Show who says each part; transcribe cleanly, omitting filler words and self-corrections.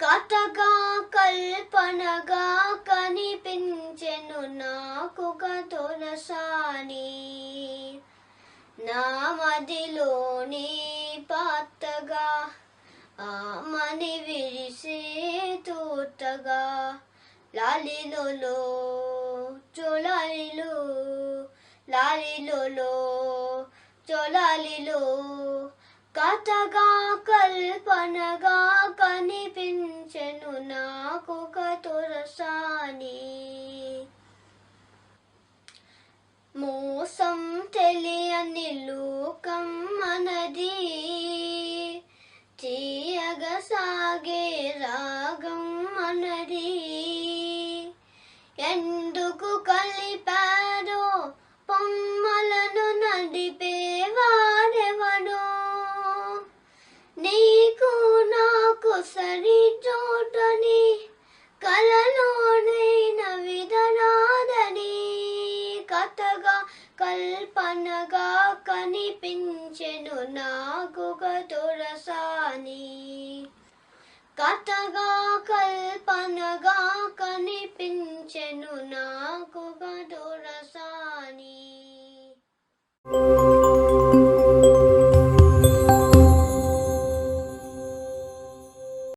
Speaker 1: కథగా కల్పనగా కనిపించెను నాకొక తొలసాని, నా మదిలోని పాతగా ఆమని విరిసే తోటగా, లాలిలో చోలాలిలో లాలిలో చోలాలిలో, కథగా కల్పనగా కనిపించెను నాకొక తొలసాని. మోసం తెలియని లోకం మనది, తీయగా సాగే రాగం మనది, ఎందుకు కలిపారో పొమ్మలను నడిపేవారెవడో, నీకు నాకు సరి చోటని కలలోనైన విధరాదని, కథగా కల్పనగా కనిపించెను నాకొక తొలసాని, కథగా కల్పనగా కనిపించెను నాకొక